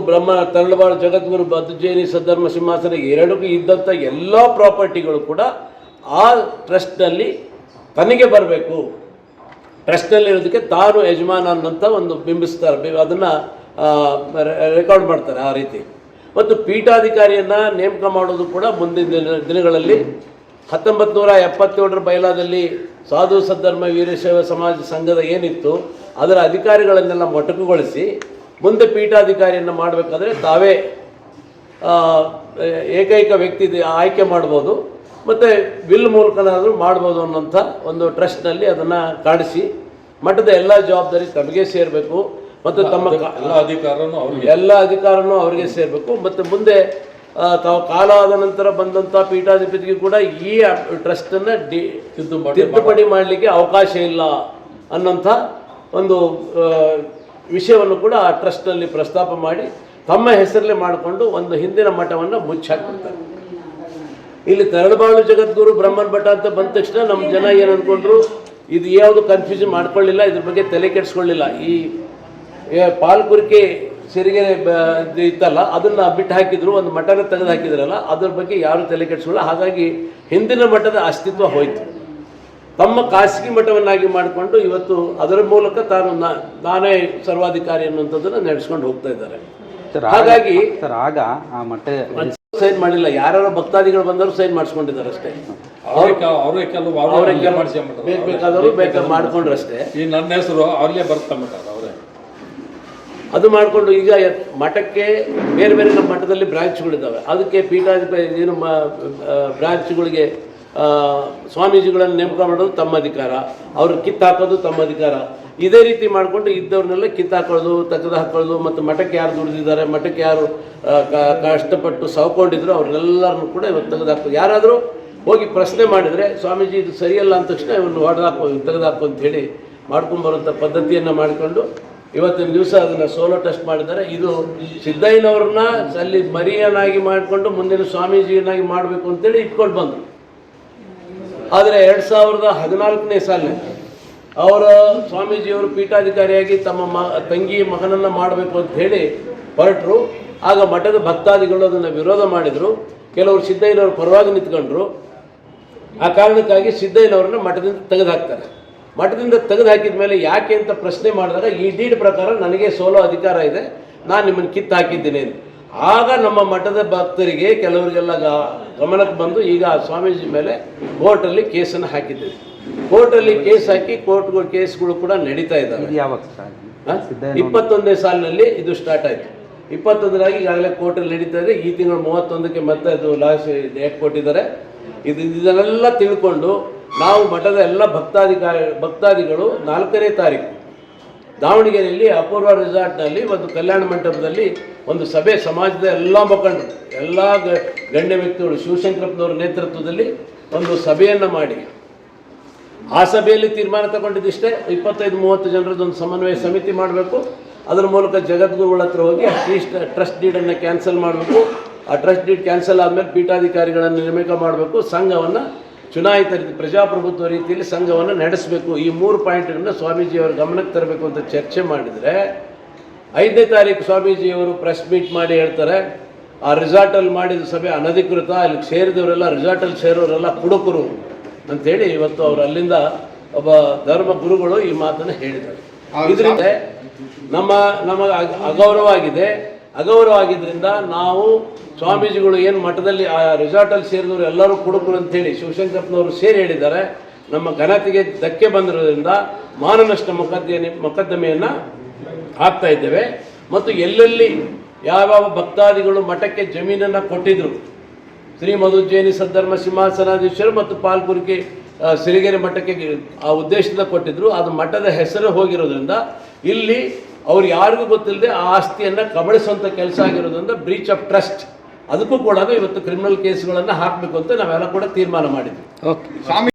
ತರಳಬಾಳು ಜಗದ್ಗುರು ಮಧುಜ್ಜಯಿನಿ ಸದ್ಧರ್ಮ ಸಿಂಹಾಸನ ಎರಡಕ್ಕೂ ಇದ್ದಂಥ ಎಲ್ಲ ಪ್ರಾಪರ್ಟಿಗಳು ಕೂಡ ಆ ಟ್ರಸ್ಟ್ನಲ್ಲಿ ತನಗೆ ಬರಬೇಕು, ಟ್ರಸ್ಟ್ನಲ್ಲಿ ಇರೋದಕ್ಕೆ ತಾನು ಯಜಮಾನ ಅನ್ನೋಂಥ ಒಂದು ಬಿಂಬಿಸ್ತಾರೆ, ಅದನ್ನು ರೆಕಾರ್ಡ್ ಮಾಡ್ತಾರೆ ಆ ರೀತಿ. ಮತ್ತು ಪೀಠಾಧಿಕಾರಿಯನ್ನು ನೇಮಕ ಮಾಡೋದು ಕೂಡ ಮುಂದಿನ ದಿನಗಳಲ್ಲಿ 1977ರ ಬೈಲಾದಲ್ಲಿ ಸಾಧು ಸದ್ಧರ್ಮ ವೀರಶೈವ ಸಮಾಜ ಸಂಘದ ಏನಿತ್ತು ಅದರ ಅಧಿಕಾರಿಗಳನ್ನೆಲ್ಲ ಮೊಟಕುಗೊಳಿಸಿ ಮುಂದೆ ಪೀಠಾಧಿಕಾರಿಯನ್ನು ಮಾಡಬೇಕಾದ್ರೆ ತಾವೇ ಏಕೈಕ ವ್ಯಕ್ತಿ ಆಯ್ಕೆ ಮಾಡ್ಬೋದು. ಮತ್ತು ಬಿಲ್ ಮೂಲಕನಾದರೂ ಮಾಡ್ಬೋದು ಅನ್ನೋಂಥ ಒಂದು ಟ್ರಸ್ಟ್ನಲ್ಲಿ ಅದನ್ನು ಕಾಡಿಸಿ ಮಠದ ಎಲ್ಲ ಜವಾಬ್ದಾರಿ ತಮಗೆ ಸೇರಬೇಕು ಮತ್ತು ತಮ್ಮ ಎಲ್ಲ ಅಧಿಕಾರನೂ ಅವರಿಗೆ ಸೇರಬೇಕು ಮತ್ತು ಮುಂದೆ ತಾವು ಕಾಲ ಆದ ನಂತರ ಬಂದಂಥ ಪೀಠಾಧಿಪತಿಗೆ ಕೂಡ ಈ ಟ್ರಸ್ಟನ್ನು ತಿದ್ದುಪಡಿ ಮಾಡಲಿಕ್ಕೆ ಅವಕಾಶ ಇಲ್ಲ ಅನ್ನೋಂಥ ಒಂದು ವಿಷಯವನ್ನು ಕೂಡ ಆ ಟ್ರಸ್ಟ್ನಲ್ಲಿ ಪ್ರಸ್ತಾಪ ಮಾಡಿ ತಮ್ಮ ಹೆಸರಲ್ಲೇ ಮಾಡಿಕೊಂಡು ಒಂದು ಹಿಂದಿನ ಮಠವನ್ನು ಮುಚ್ಚಾಕ್ಬಿಡ್ತಾರೆ. ಇಲ್ಲಿ ತರಳಬಾಳು ಜಗದ್ಗುರು ಬ್ರಹ್ಮನ್ ಭಟ್ಟ ಅಂತ ಬಂದ ತಕ್ಷಣ ನಮ್ಮ ಜನ ಏನು ಅಂದ್ಕೊಂಡ್ರು, ಇದು ಯಾವುದು ಕನ್ಫ್ಯೂಷನ್ ಮಾಡ್ಕೊಳ್ಳಿಲ್ಲ, ಇದ್ರ ಬಗ್ಗೆ ತಲೆ ಕೆಡಿಸ್ಕೊಳ್ಳಿಲ್ಲ. ಈ ಪಾಲ್ಕುರಿಕೆ ಸಿರಿಗೆರೆ ಇತ್ತಲ್ಲ ಅದನ್ನು ಬಿಟ್ಟು ಹಾಕಿದ್ರು, ಒಂದು ಮಠನ ತೆಗೆದು ಹಾಕಿದ್ರಲ್ಲ, ಅದ್ರ ಬಗ್ಗೆ ಯಾರು ತಲೆ ಕೆಡಿಸ್ಕೊಳ್ಳಲ್ಲ. ಹಾಗಾಗಿ ಹಿಂದಿನ ಮಠದ ಅಸ್ತಿತ್ವ ಹೋಯಿತು. ತಮ್ಮ ಖಾಸಗಿ ಮಠವನ್ನಾಗಿ ಮಾಡಿಕೊಂಡು ಇವತ್ತು ಅದರ ಮೂಲಕ ನಾನೇ ಸರ್ವಾಧಿಕಾರಿ ಅನ್ನುವಂಥದ್ದನ್ನು ನಡೆಸ್ಕೊಂಡು ಹೋಗ್ತಾ ಇದ್ದಾರೆ. ಹಾಗಾಗಿ ಆಗ ಆ ಮಠ ಸೈನ್ ಮಾಡಿಲ್ಲ, ಯಾರು ಭಕ್ತಾದಿಗಳು ಬಂದರು ಸೈನ್ ಮಾಡಿಸ್ಕೊಂಡಿದ್ದಾರೆ ಅಷ್ಟೇ. ಬೇಕಾದವರು ಬೇಕಾದ್ರೆ ಮಾಡ್ಕೊಂಡ್ರು ಅಷ್ಟೇ. ಈ ನನ್ನ ಹೆಸರು ಅವ್ರಿಗೆ ಬರ್ತಾ ಅವರೇ ಅದು ಮಾಡಿಕೊಂಡು ಈಗ ಮಠಕ್ಕೆ ಬೇರೆ ಬೇರೆ ನಮ್ಮ ಮಠದಲ್ಲಿ ಬ್ರಾಂಚ್ಗಳಿದ್ದಾವೆ. ಅದಕ್ಕೆ ಪೀಠಾಧಿಪತಿ ಏನು ಬ್ರಾಂಚ್ಗಳಿಗೆ ಸ್ವಾಮೀಜಿಗಳನ್ನು ನೇಮಕ ಮಾಡೋದು ತಮ್ಮ ಅಧಿಕಾರ, ಅವ್ರು ಕಿತ್ತಾಕೋದು ತಮ್ಮ ಅಧಿಕಾರ. ಇದೇ ರೀತಿ ಮಾಡಿಕೊಂಡು ಇದ್ದವ್ರನ್ನೆಲ್ಲ ಕಿತ್ತಾಕೊಳ್ಳೋದು, ತೆಗೆದು ಹಾಕೊಳ್ಳೋದು, ಮತ್ತು ಮಠಕ್ಕೆ ಯಾರು ದುಡಿದಿದ್ದಾರೆ, ಮಠಕ್ಕೆ ಯಾರು ಕಷ್ಟಪಟ್ಟು ಸಾವ್ಕೊಂಡಿದ್ರು ಅವ್ರನ್ನೆಲ್ಲರನ್ನು ಕೂಡ ಇವತ್ತು ತೆಗೆದುಹಾಕೋದು. ಯಾರಾದರೂ ಹೋಗಿ ಪ್ರಶ್ನೆ ಮಾಡಿದರೆ ಸ್ವಾಮೀಜಿ ಇದು ಸರಿಯಲ್ಲ ಅಂದ ತಕ್ಷಣ ಇವನ್ನು ತೆಗೆದುಹಾಕು ಅಂತೇಳಿ ಮಾಡ್ಕೊಂಬರುವಂಥ ಪದ್ಧತಿಯನ್ನು ಮಾಡಿಕೊಂಡು ಇವತ್ತಿನ ದಿವಸ ಅದನ್ನು ಸೋಲೋ ಟೆಸ್ಟ್ ಮಾಡಿದ್ದಾರೆ. ಇದು ಸಿದ್ದಯ್ಯನವ್ರನ್ನ ಅಲ್ಲಿ ಮರಿಯನಾಗಿ ಮಾಡಿಕೊಂಡು ಮುಂದಿನ ಸ್ವಾಮೀಜಿಯನ್ನಾಗಿ ಮಾಡಬೇಕು ಅಂತೇಳಿ ಇಟ್ಕೊಂಡು ಬಂದರು. ಆದರೆ 2014ನೇ ಸಾಲಿನಲ್ಲಿ ಅವರ ಸ್ವಾಮೀಜಿಯವರು ಪೀಠಾಧಿಕಾರಿಯಾಗಿ ತಮ್ಮ ತಂಗಿ ಮಗನನ್ನು ಮಾಡಬೇಕು ಅಂತ ಹೇಳಿ ಹೊರಟರು. ಆಗ ಮಠದ ಭಕ್ತಾದಿಗಳು ಅದನ್ನು ವಿರೋಧ ಮಾಡಿದರು. ಕೆಲವರು ಸಿದ್ದಯ್ಯನವ್ರ ಪರವಾಗಿ ನಿಂತ್ಕೊಂಡ್ರು. ಆ ಕಾರಣಕ್ಕಾಗಿ ಸಿದ್ದಯ್ಯನವ್ರನ್ನ ಮಠದಿಂದ ತೆಗೆದುಹಾಕ್ತಾರೆ. ಮಠದಿಂದ ತೆಗೆದು ಹಾಕಿದ ಮೇಲೆ ಯಾಕೆ ಅಂತ ಪ್ರಶ್ನೆ ಮಾಡಿದಾಗ ಈ ಡೀಡ್ ಪ್ರಕಾರ ನನಗೆ ಸೋಲೋ ಅಧಿಕಾರ ಇದೆ, ನಾನು ನಿಮ್ಮನ್ನು ಕಿತ್ತು ಹಾಕಿದ್ದೀನಿ ಅಂತ. ಆಗ ನಮ್ಮ ಮಠದ ಭಕ್ತರಿಗೆ ಕೆಲವರಿಗೆಲ್ಲ ಗಮನಕ್ಕೆ ಬಂದು ಈಗ ಸ್ವಾಮೀಜಿ ಮೇಲೆ ಕೋರ್ಟಲ್ಲಿ ಕೇಸನ್ನು ಹಾಕಿದ್ದೀವಿ. ಕೋರ್ಟಲ್ಲಿ ಕೇಸ್ ಹಾಕಿ ಕೇಸ್ಗಳು ಕೂಡ ನಡೀತಾ ಇದ್ದಾವೆ. 21ನೇ ಸಾಲಿನಲ್ಲಿ ಇದು ಸ್ಟಾರ್ಟ್ ಆಯಿತು. 21ರಾಗಿ ಈಗಾಗಲೇ ಕೋರ್ಟಲ್ಲಿ ನಡೀತಾ ಇದೆ. ಈ ತಿಂಗಳು 31ಕ್ಕೆ ಮತ್ತೆ ಅದು ಲಾಸ್ಟ್ ಡೇಟ್ ಕೊಟ್ಟಿದ್ದಾರೆ. ಇದನ್ನೆಲ್ಲ ತಿಳ್ಕೊಂಡು ನಾವು ಮಠದ ಎಲ್ಲ ಭಕ್ತಾದಿಗಳು 4ನೇ ತಾರೀಕು ದಾವಣಗೆರೆಯಲ್ಲಿ ಅಪೂರ್ವ ರೆಸಾರ್ಟ್ನಲ್ಲಿ ಒಂದು ಕಲ್ಯಾಣ ಮಂಟಪದಲ್ಲಿ ಒಂದು ಸಭೆ, ಸಮಾಜದ ಎಲ್ಲ ಮುಖಂಡರು, ಎಲ್ಲ ಗಣ್ಯ ವ್ಯಕ್ತಿಗಳು ಶಿವಶಂಕರಪ್ಪನವರ ನೇತೃತ್ವದಲ್ಲಿ ಒಂದು ಸಭೆಯನ್ನು ಮಾಡಿ ಆ ಸಭೆಯಲ್ಲಿ ತೀರ್ಮಾನ ತಗೊಂಡಿದ್ದಿಷ್ಟೇ, 25-30 ಜನರದ್ದೊಂದು ಸಮನ್ವಯ ಸಮಿತಿ ಮಾಡಬೇಕು. ಅದರ ಮೂಲಕ ಜಗದ್ಗುರುಗಳ ಹತ್ರ ಹೋಗಿ ಟ್ರಸ್ಟ್ ಡೀಡನ್ನು ಕ್ಯಾನ್ಸಲ್ ಮಾಡಬೇಕು. ಆ ಟ್ರಸ್ಟ್ ಡೀಡ್ ಕ್ಯಾನ್ಸಲ್ ಆದಮೇಲೆ ಪೀಠಾಧಿಕಾರಿಗಳನ್ನು ನೇಮಕ ಮಾಡಬೇಕು. ಸಂಘವನ್ನು ಚುನಾಯಿತ ರೀತಿ ಪ್ರಜಾಪ್ರಭುತ್ವ ರೀತಿಯಲ್ಲಿ ಸಂಘವನ್ನು ನಡೆಸಬೇಕು. ಈ 3 ಪಾಯಿಂಟ್ಗಳನ್ನು ಸ್ವಾಮೀಜಿಯವರ ಗಮನಕ್ಕೆ ತರಬೇಕು ಅಂತ ಚರ್ಚೆ ಮಾಡಿದರೆ 5ನೇ ತಾರೀಕು ಸ್ವಾಮೀಜಿಯವರು ಪ್ರೆಸ್ ಮೀಟ್ ಮಾಡಿ ಹೇಳ್ತಾರೆ, ಆ ರೆಸಾರ್ಟಲ್ಲಿ ಮಾಡಿದ ಸಭೆ ಅನಧಿಕೃತ, ಅಲ್ಲಿ ಸೇರಿದವರೆಲ್ಲ ರೆಸಾರ್ಟಲ್ಲಿ ಸೇರೋರೆಲ್ಲ ಕುಡುಕರು ಅಂಥೇಳಿ ಇವತ್ತು ಅವರು ಅಲ್ಲಿಂದ ಒಬ್ಬ ಧರ್ಮ ಗುರುಗಳು ಈ ಮಾತನ್ನು ಹೇಳಿದ್ದಾರೆ. ಇದರಿಂದ ನಮಗೆ ಅಗೌರವ ಆಗಿದೆ. ಅಗೌರವ ಆಗಿದ್ದರಿಂದ ನಾವು ಸ್ವಾಮೀಜಿಗಳು ಏನು ಮಠದಲ್ಲಿ ಆ ರೆಸಾರ್ಟಲ್ಲಿ ಸೇರಿದವರು ಎಲ್ಲರೂ ಕುಡುಕರು ಅಂತೇಳಿ ಶಿವಶಂಕರಪ್ಪನವರು ಸೇರಿ ಹೇಳಿದ್ದಾರೆ. ನಮ್ಮ ಘನತೆಗೆ ಧಕ್ಕೆ ಬಂದಿರೋದ್ರಿಂದ ಮಾನನಷ್ಟ ಮೊಕದ್ದಮೆಯನ್ನು ಹಾಕ್ತಾ ಇದ್ದೇವೆ. ಮತ್ತು ಎಲ್ಲೆಲ್ಲಿ ಯಾವ್ಯಾವ ಭಕ್ತಾದಿಗಳು ಮಠಕ್ಕೆ ಜಮೀನನ್ನು ಕೊಟ್ಟಿದ್ರು, ಶ್ರೀ ಮಧುಜೈನಿ ಸದ್ಧರ್ಮ ಸಿಂಹಾಸನಾಧೀಶರು ಮತ್ತು ಪಾಲ್ಕುರಿಕೆ ಸಿರಿಗೆರೆ ಮಠಕ್ಕೆ ಆ ಉದ್ದೇಶದಿಂದ ಕೊಟ್ಟಿದ್ರು, ಅದು ಮಠದ ಹೆಸರು ಹೋಗಿರೋದ್ರಿಂದ ಇಲ್ಲಿ ಅವ್ರು ಯಾರಿಗೂ ಗೊತ್ತಿಲ್ಲದೆ ಆ ಆಸ್ತಿಯನ್ನು ಕಬಳಿಸುವಂಥ ಕೆಲಸ ಆಗಿರೋದ್ರಿಂದ ಬ್ರೀಚ್ ಆಫ್ ಟ್ರಸ್ಟ್, ಅದಕ್ಕೂ ಕೂಡ ಇವತ್ತು ಕ್ರಿಮಿನಲ್ ಕೇಸ್ಗಳನ್ನು ಹಾಕಬೇಕು ಅಂತ ನಾವೆಲ್ಲ ಕೂಡ ತೀರ್ಮಾನ ಮಾಡಿದ್ವಿ.